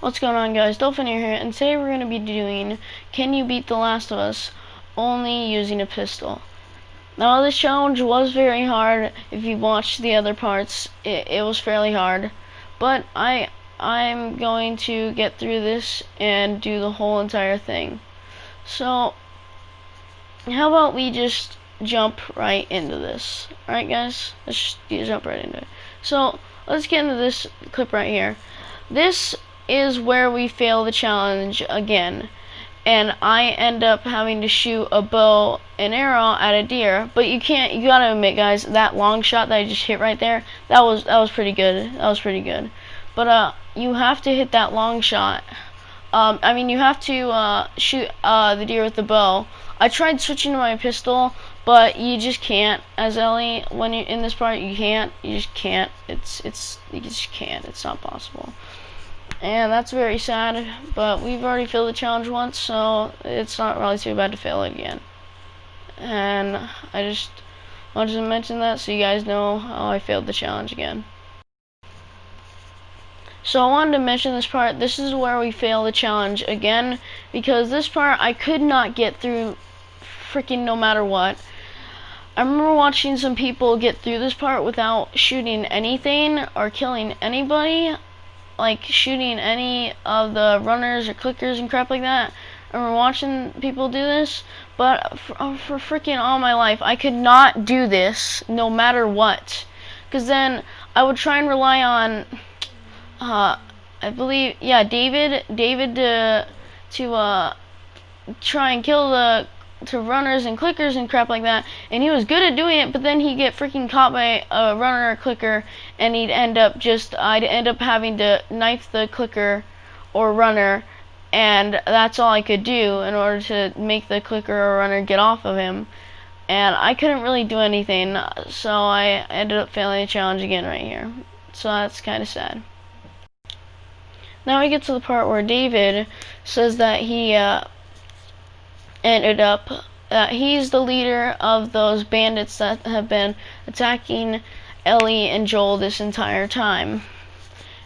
What's going on, guys? Dolphin here, and today we're going to be doing Can You Beat The Last of Us only using a pistol. Now, this challenge was very hard. If you watched the other parts, it was fairly hard, but I'm going to get through this and do the whole entire thing. So, how about we just jump right into this? Alright, guys? Let's just jump right into it. So, let's get into this clip right here. This is where we fail the challenge again, and I end up having to shoot a bow and arrow at a deer. But you gotta admit, guys, that long shot that I just hit right there, that was pretty good. But you have to hit that long shot. You have to shoot the deer with the bow. I tried switching to my pistol, but you just can't. As Ellie, when you're in this part, you just can't. You just can't. It's not possible. And that's very sad, but we've already failed the challenge once, so it's not really too bad to fail it again. And I just wanted to mention that so you guys know how I failed the challenge again. So I wanted to mention this part. This is where we fail the challenge again, because this part I could not get through freaking no matter what. I remember watching some people get through this part without shooting anything or killing anybody, like shooting any of the runners or clickers and crap like that. I remember watching people do this, but for freaking all my life, I could not do this no matter what. Because then I would try and rely on, I believe, yeah, David to try and kill the runners and clickers and crap like that, and he was good at doing it, but then he'd get freaking caught by a runner or clicker, and I'd end up having to knife the clicker or runner, and that's all I could do in order to make the clicker or runner get off of him, and I couldn't really do anything, so I ended up failing the challenge again right here. So that's kind of sad. Now we get to the part where David says that he ended up he's the leader of those bandits that have been attacking Ellie and Joel this entire time,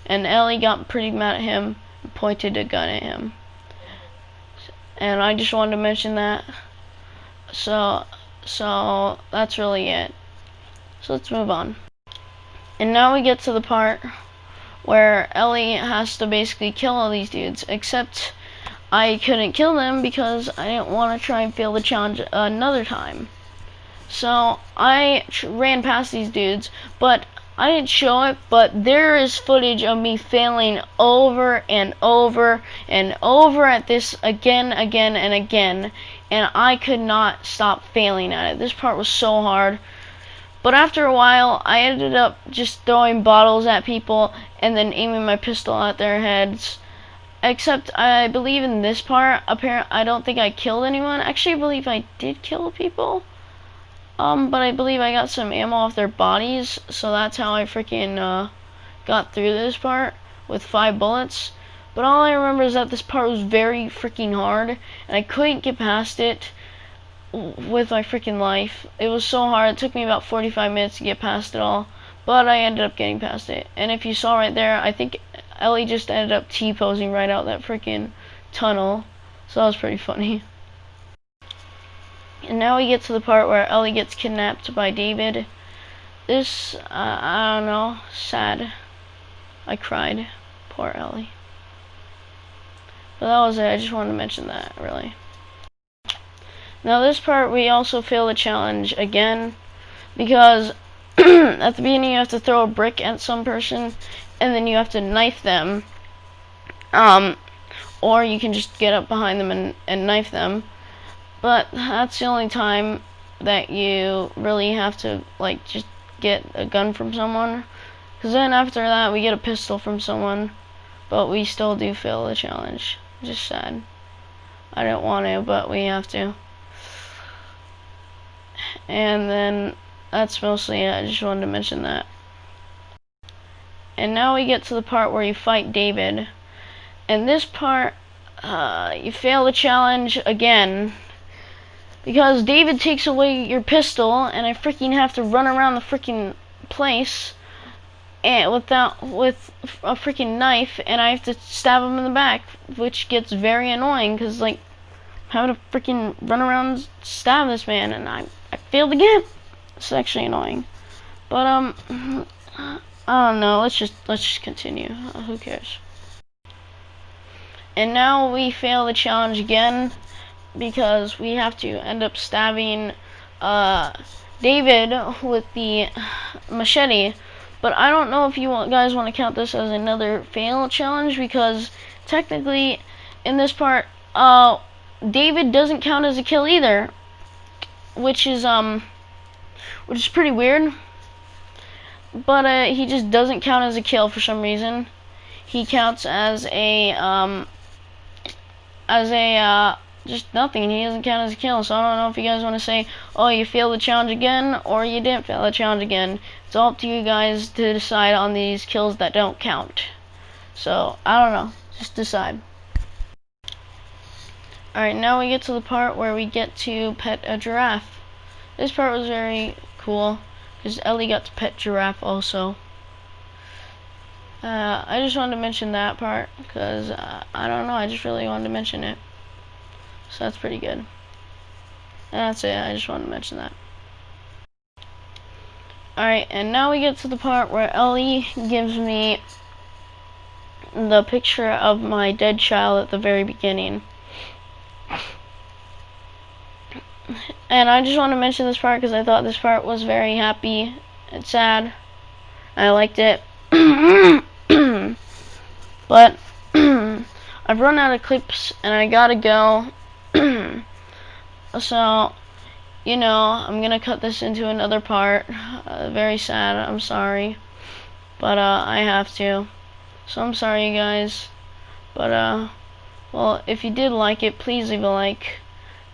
and Ellie got pretty mad at him and pointed a gun at him, and I just wanted to mention that. So that's really it. So let's move on. And now we get to the part where Ellie has to basically kill all these dudes, except I couldn't kill them because I didn't want to try and fail the challenge another time. So I ran past these dudes, but I didn't show it, but there is footage of me failing over and over and over at this again and again, and I could not stop failing at it. This part was so hard. But after a while, I ended up just throwing bottles at people and then aiming my pistol at their heads. Except I believe in this part, I don't think I killed anyone. Actually, I believe I did kill people. But I believe I got some ammo off their bodies, so that's how I freaking got through this part with 5 bullets. But all I remember is that this part was very freaking hard, and I couldn't get past it with my freaking life. It was so hard. It took me about 45 minutes to get past it all, but I ended up getting past it. And if you saw right there, I think Ellie just ended up T-posing right out that freaking tunnel, so that was pretty funny. And now we get to the part where Ellie gets kidnapped by David. This, I don't know, sad. I cried. Poor Ellie. But that was it. I just wanted to mention that, really. Now this part, we also fail the challenge again, because at the beginning you have to throw a brick at some person, and then you have to knife them, or you can just get up behind them and knife them. But that's the only time that you really have to, like, just get a gun from someone, because then after that we get a pistol from someone, but we still do fail the challenge. Just sad. I don't want to, but we have to. And then that's mostly it. I just wanted to mention that. And now we get to the part where you fight David. And this part, you fail the challenge again, because David takes away your pistol, and I freaking have to run around the freaking place and with a freaking knife, and I have to stab him in the back, which gets very annoying because like I'm having to freaking run around and stab this man, and I failed again. It's actually annoying. But I don't know. Let's just continue. Who cares? And now we fail the challenge again because we have to end up stabbing David with the machete. But I don't know if you guys want to count this as another fail challenge because technically in this part David doesn't count as a kill either, which is pretty weird. But he just doesn't count as a kill for some reason. He counts as a just nothing. He doesn't count as a kill. So I don't know if you guys want to say, oh, you failed the challenge again, or you didn't fail the challenge again. It's all up to you guys to decide on these kills that don't count. So I don't know. Just decide. Alright, now we get to the part where we get to pet a giraffe. This part was very cool because Ellie got to pet giraffe also. I just wanted to mention that part because I don't know, I just really wanted to mention it. So that's pretty good. And that's it, I just wanted to mention that. Alright, and now we get to the part where Ellie gives me the picture of my dead child at the very beginning. And I just want to mention this part because I thought this part was very happy and sad. I liked it. But I've run out of clips and I gotta go. So, you know, I'm gonna cut this into another part. Very sad, I'm sorry. But I have to. So I'm sorry, you guys. But well, if you did like it, please leave a like.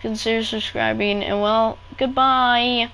Consider subscribing, and well, goodbye.